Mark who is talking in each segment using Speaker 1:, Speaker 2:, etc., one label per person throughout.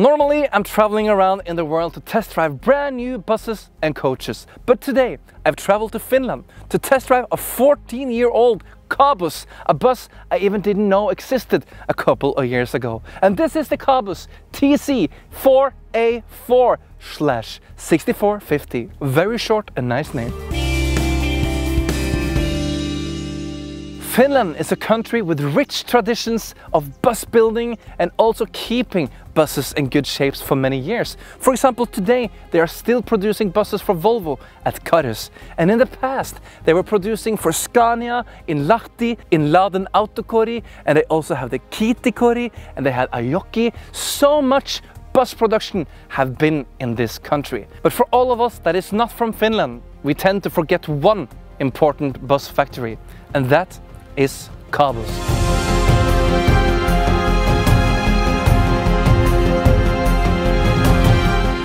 Speaker 1: Normally, I'm traveling around in the world to test drive brand new buses and coaches. But today, I've traveled to Finland to test drive a 14-year-old KABUS, a bus I even didn't know existed a couple of years ago. And this is the KABUS TC4A4/6450. Very short and nice name. Finland is a country with rich traditions of bus building and also keeping buses in good shapes for many years. For example, today they are still producing buses for Volvo at Terjesen. And in the past, they were producing for Scania in Lahti, in Lahden Autokori, and they also have the Kiitikori, and they had Ajoki. So much bus production have been in this country. But for all of us that is not from Finland, we tend to forget one important bus factory, and that is KABUS.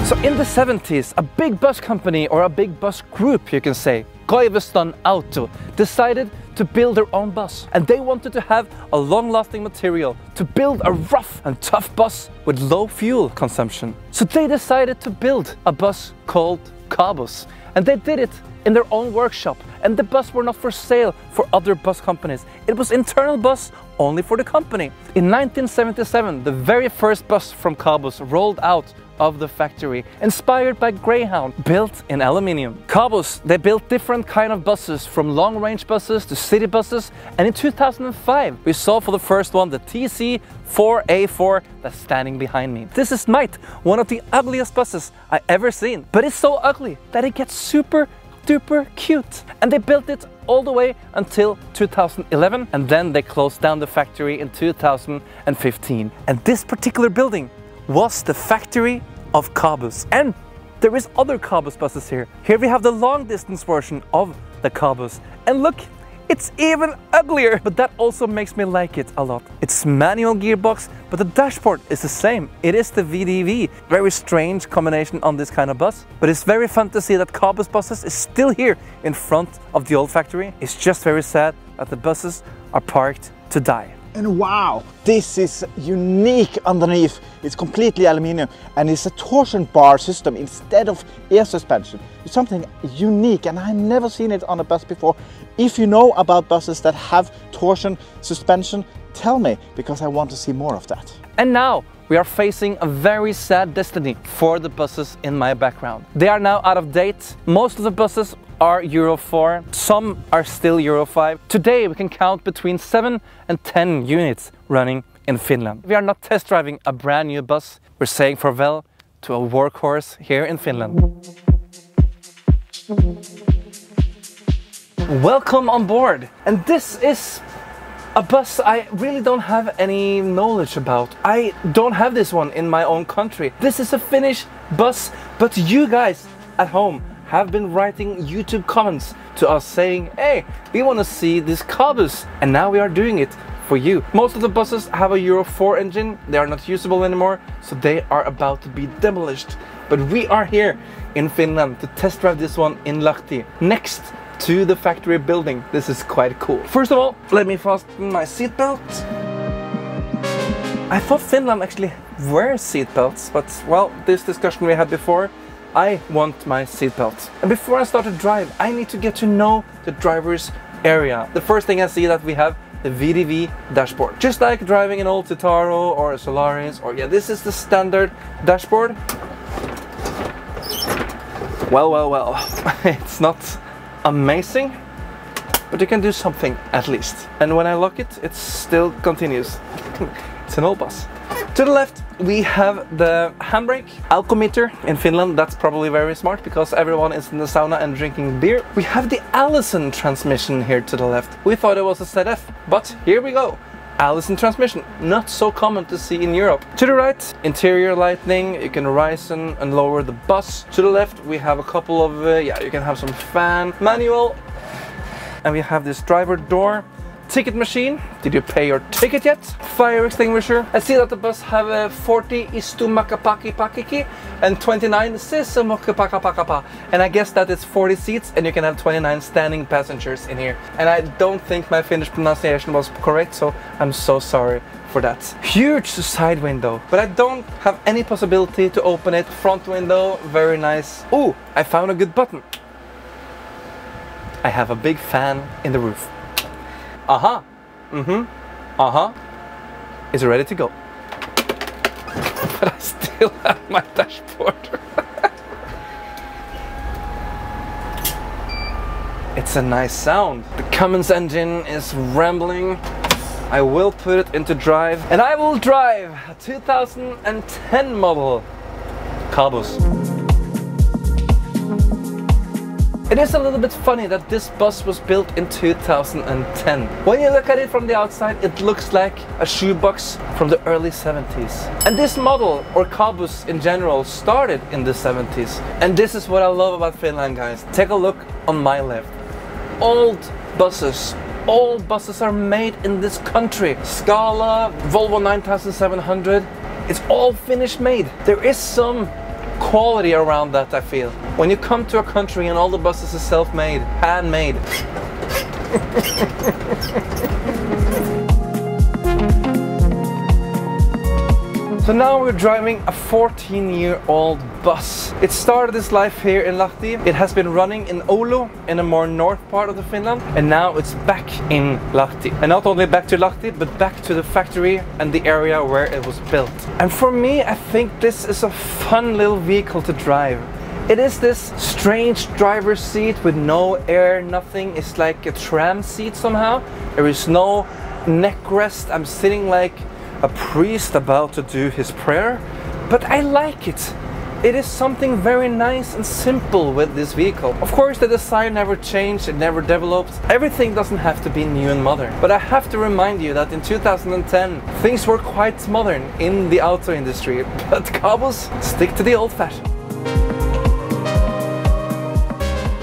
Speaker 1: So in the 70s, a big bus company, or a big bus group you can say, Koivuston Auto, decided to build their own bus. And they wanted to have a long-lasting material to build a rough and tough bus with low fuel consumption. So they decided to build a bus called KABUS. And they did it in their own workshop, and the bus were not for sale for other bus companies. It was internal bus only for the company. In 1977, the very first bus from KABUS rolled out of the factory, inspired by Greyhound, built in aluminium. KABUS, they built different kind of buses, from long-range buses to city buses, and in 2005 we saw for the first one the TC4A4 that's standing behind me. This is might one of the ugliest buses I ever seen, but it's so ugly that it gets super duper cute. And they built it all the way until 2011, and then they closed down the factory in 2015. And this particular building was the factory of KABUS. And there is other KABUS buses here. Here we have the long distance version of the KABUS. And look, it's even uglier, but that also makes me like it a lot. It's manual gearbox, but the dashboard is the same. It is the VDV. Very strange combination on this kind of bus, but it's very fun to see that KABUS buses is still here in front of the old factory. It's just very sad that the buses are parked to die.
Speaker 2: And wow, this is unique underneath. It's completely aluminium, and it's a torsion bar system instead of air suspension. It's something unique, and I've never seen it on a bus before. If you know about buses that have torsion suspension, tell me, because I want to see more of that.
Speaker 1: And now we are facing a very sad destiny for the buses in my background. They are now out of date. Most of the buses are Euro 4, some are still Euro 5. Today we can count between 7 and 10 units running in Finland. We are not test driving a brand new bus, we're saying farewell to a workhorse here in Finland. Welcome on board! And this is a bus I really don't have any knowledge about. I don't have this one in my own country. This is a Finnish bus, but you guys at home have been writing YouTube comments to us saying, hey, we want to see this KABUS, and now we are doing it for you. Most of the buses have a Euro 4 engine. They are not usable anymore, so they are about to be demolished. But we are here in Finland to test drive this one in Lahti, next to the factory building. This is quite cool. First of all, let me fasten my seatbelt. I thought Finland actually wears seatbelts, but well, this discussion we had before, I want my seatbelt. And before I start to drive, I need to get to know the driver's area. The first thing I see that we have the VDV dashboard. Just like driving an old Citaro or a Solaris, or yeah, this is the standard dashboard. Well, it's not amazing, but you can do something at least. And when I lock it, it still continues. It's an old bus. To the left, we have the handbrake, alcometer in Finland. That's probably very smart because everyone is in the sauna and drinking beer. We have the Allison transmission here to the left. We thought it was a ZF, but here we go. Allison transmission, not so common to see in Europe. To the right, interior lighting. You can rise and lower the bus. To the left, we have a couple of, you can have some fan, manual. And we have this driver door. Ticket machine. Did you pay your ticket yet? Fire extinguisher. I see that the bus have a 40 istumakapaki and 29 sisumakapakapakapa. And I guess that it's 40 seats and you can have 29 standing passengers in here. And I don't think my Finnish pronunciation was correct, so I'm so sorry for that. Huge side window, but I don't have any possibility to open it. Front window, very nice. Ooh, I found a good button. I have a big fan in the roof. Uh-huh. Uh-huh. It's ready to go. But I still have my dashboard. It's a nice sound. The Cummins engine is rambling. I will put it into drive, and I will drive a 2010 model KABUS. It is a little bit funny that this bus was built in 2010. When you look at it from the outside, it looks like a shoebox from the early 70s. And this model, or KABUS in general, started in the 70s. And this is what I love about Finland, guys. Take a look on my left. Old buses. All buses are made in this country. Scala, Volvo 9700, it's all Finnish made. There is some quality around that, I feel. When you come to a country and all the buses are self-made, handmade. So now we're driving a 14-year-old bus. It started its life here in Lahti. It has been running in Oulu, in a more north part of the Finland, and now it's back in Lahti. And not only back to Lahti, but back to the factory and the area where it was built. And for me, I think this is a fun little vehicle to drive. It is this strange driver's seat with no air, nothing. It's like a tram seat somehow. There is no neck rest. I'm sitting like a priest about to do his prayer, but I like it. It is something very nice and simple with this vehicle. Of course, the design never changed, it never developed. Everything doesn't have to be new and modern. But I have to remind you that in 2010, things were quite modern in the auto industry, but KABUS stick to the old fashion.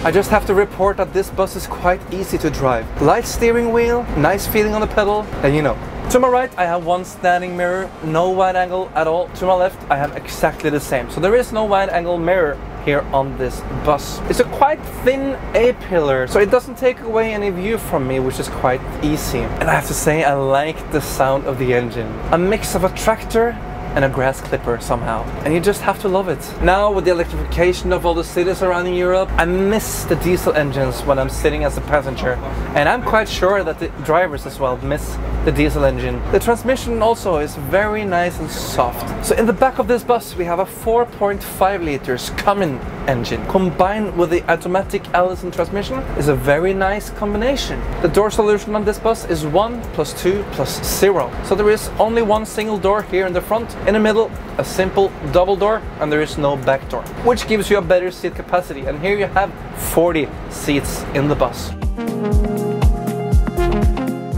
Speaker 1: I just have to report that this bus is quite easy to drive. Light steering wheel, nice feeling on the pedal, and you know. To my right, I have one standing mirror, no wide angle at all. To my left, I have exactly the same. So there is no wide angle mirror here on this bus. It's a quite thin A-pillar, so it doesn't take away any view from me, which is quite easy. And I have to say, I like the sound of the engine. A mix of a tractor and a grass clipper somehow. And you just have to love it. Now with the electrification of all the cities surrounding Europe, I miss the diesel engines when I'm sitting as a passenger. And I'm quite sure that the drivers as well miss the diesel engine. The transmission also is very nice and soft. So in the back of this bus we have a 4.5 liters Canon engine combined with the automatic Allison transmission is a very nice combination. The door solution on this bus is 1 + 2 + 0. So there is only one single door here in the front. In the middle, a simple double door, and there is no back door, which gives you a better seat capacity. And here you have 40 seats in the bus.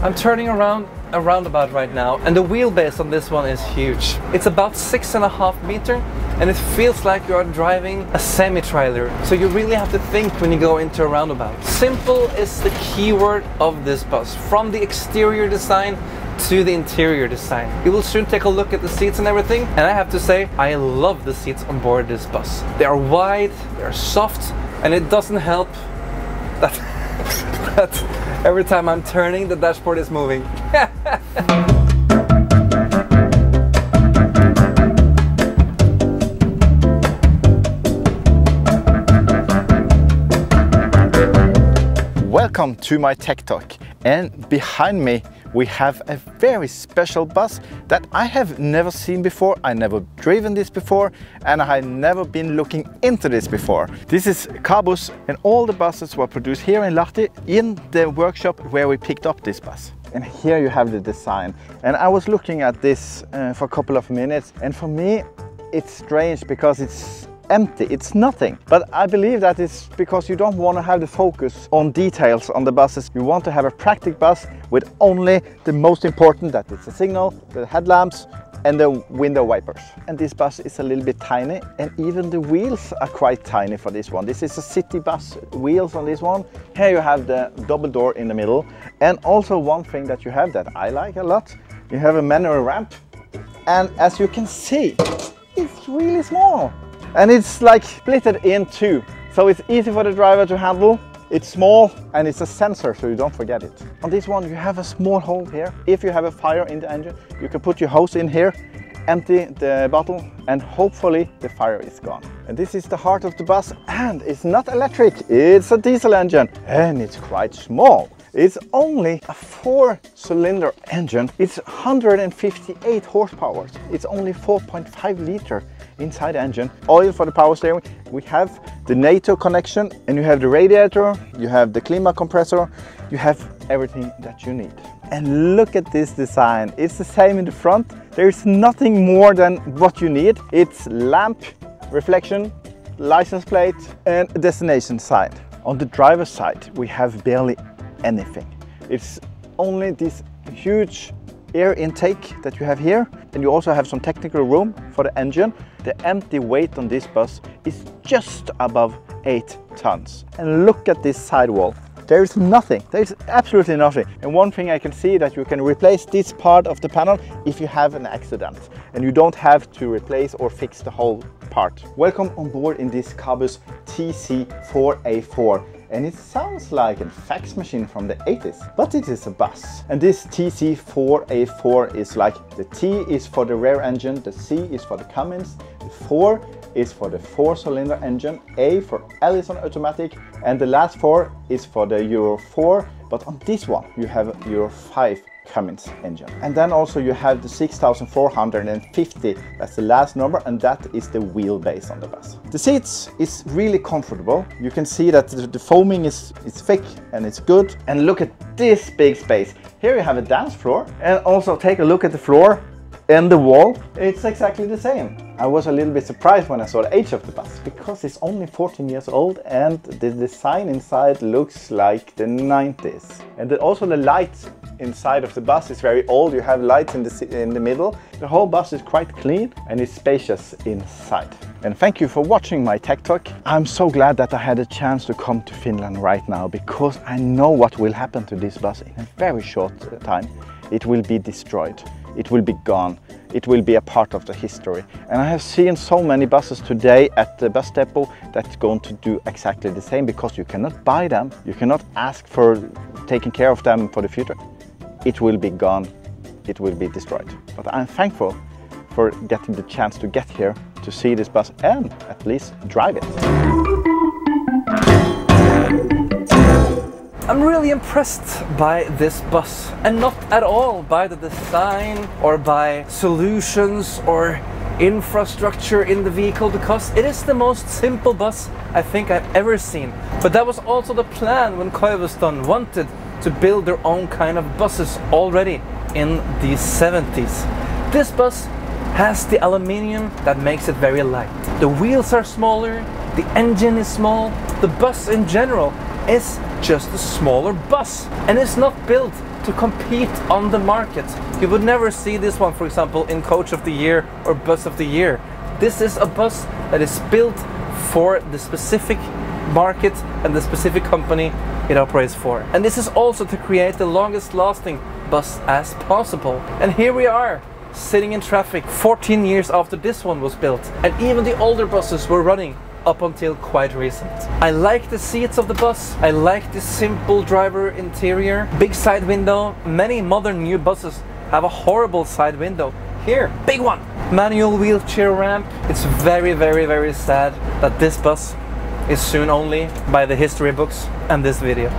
Speaker 1: I'm turning around a roundabout right now, and the wheelbase on this one is huge. It's about 6.5 meters, and it feels like you are driving a semi-trailer. So you really have to think when you go into a roundabout. Simple is the keyword of this bus, from the exterior design to the interior design. You will soon take a look at the seats and everything, and I have to say, I love the seats on board this bus. They are wide, they are soft, and it doesn't help that, that every time I'm turning, the dashboard is moving.
Speaker 2: Welcome to my Tech Talk, and behind me we have a very special bus that I have never seen before. I never driven this before, and I have never been looking into this before. This is KABUS, and all the buses were produced here in Lahti in the workshop where we picked up this bus. And here you have the design. And I was looking at this for a couple of minutes, and for me it's strange because it's empty, it's nothing. But I believe that it's because you don't want to have the focus on details on the buses. You want to have a practical bus with only the most important, that it's a signal, the headlamps, and the window wipers. And this bus is a little bit tiny, and even the wheels are quite tiny for this one. This is a city bus wheels on this one. Here you have the double door in the middle, and also one thing that you have that I like a lot, you have a manual ramp, and as you can see, it's really small, and it's like splitted in two, so it's easy for the driver to handle. It's small and it's a sensor, so you don't forget it. On this one you have a small hole here. If you have a fire in the engine, you can put your hose in here, empty the bottle, and hopefully the fire is gone. And this is the heart of the bus, and it's not electric, it's a diesel engine, and it's quite small. It's only a 4-cylinder engine. It's 158 horsepower. It's only 4.5 liter inside the engine. Oil for the power steering. We have the NATO connection, and you have the radiator, you have the climate compressor, you have everything that you need. And look at this design. It's the same in the front. There's nothing more than what you need. It's lamp, reflection, license plate, and destination sign. On the driver's side, we have barely anything. It's only this huge air intake that you have here, and you also have some technical room for the engine. The empty weight on this bus is just above 8 tons. And look at this sidewall. There is nothing, there is absolutely nothing. And one thing I can see that you can replace this part of the panel if you have an accident, and you don't have to replace or fix the whole part. Welcome on board in this KABUS TC4A4. And it sounds like a fax machine from the 80s, but it is a bus. And this TC4A4 is like, the T is for the rear engine, the C is for the Cummins, the 4 is for the 4-cylinder engine, A for Allison automatic, and the last 4 is for the Euro 4. But on this one you have a Euro 5 Cummins engine. And then also you have the 6450, that's the last number, and that is the wheelbase on the bus. The seats is really comfortable. You can see that the foaming is thick and it's good. And look at this big space. Here you have a dance floor, and also take a look at the floor and the wall. It's exactly the same. I was a little bit surprised when I saw the age of the bus, because it's only 14 years old and the design inside looks like the 90s. And also the lights inside of the bus is very old. You have lights in the middle. The whole bus is quite clean and it's spacious inside. And thank you for watching my tech talk. I'm so glad that I had a chance to come to Finland right now, because I know what will happen to this bus in a very short time. It will be destroyed. It will be gone. It will be a part of the history. And I have seen so many buses today at the bus depot that's going to do exactly the same, because you cannot buy them. You cannot ask for taking care of them for the future. It will be gone. It will be destroyed. But I'm thankful for getting the chance to get here to see this bus and at least drive it.
Speaker 1: I'm really impressed by this bus, and not at all by the design or by solutions or infrastructure in the vehicle, because it is the most simple bus I think I've ever seen. But that was also the plan when Terjesen wanted to build their own kind of buses already in the 70s. This bus has the aluminium that makes it very light. The wheels are smaller, the engine is small, the bus in general is just a smaller bus, and it's not built to compete on the market. You would never see this one, for example, in Coach of the Year or Bus of the Year. This is a bus that is built for the specific market and the specific company it operates for. And this is also to create the longest lasting bus as possible. And here we are, sitting in traffic 14 years after this one was built, and even the older buses were running up until quite recent. I like the seats of the bus. I like the simple driver interior. Big side window. Many modern new buses have a horrible side window. Here, big one. Manual wheelchair ramp. It's very, very, very sad that this bus is soon only by the history books and this video.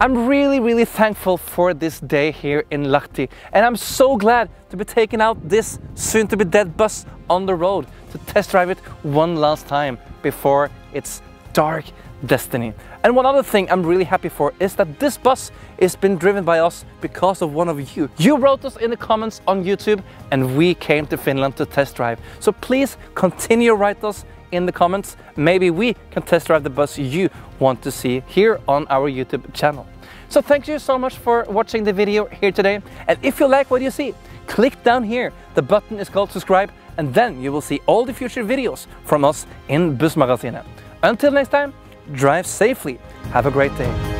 Speaker 1: I'm really, really thankful for this day here in Lahti, and I'm so glad to be taking out this soon-to-be dead bus on the road to test drive it one last time before its dark destiny. And one other thing I'm really happy for is that this bus is been driven by us because of one of you. You wrote us in the comments on YouTube, and we came to Finland to test drive. So please continue to write us in the comments. Maybe we can test drive the bus you want to see here on our YouTube channel. So thank you so much for watching the video here today. And if you like what you see, click down here. The button is called subscribe, and then you will see all the future videos from us in Bussmagasinet. Until next time, drive safely. Have a great day.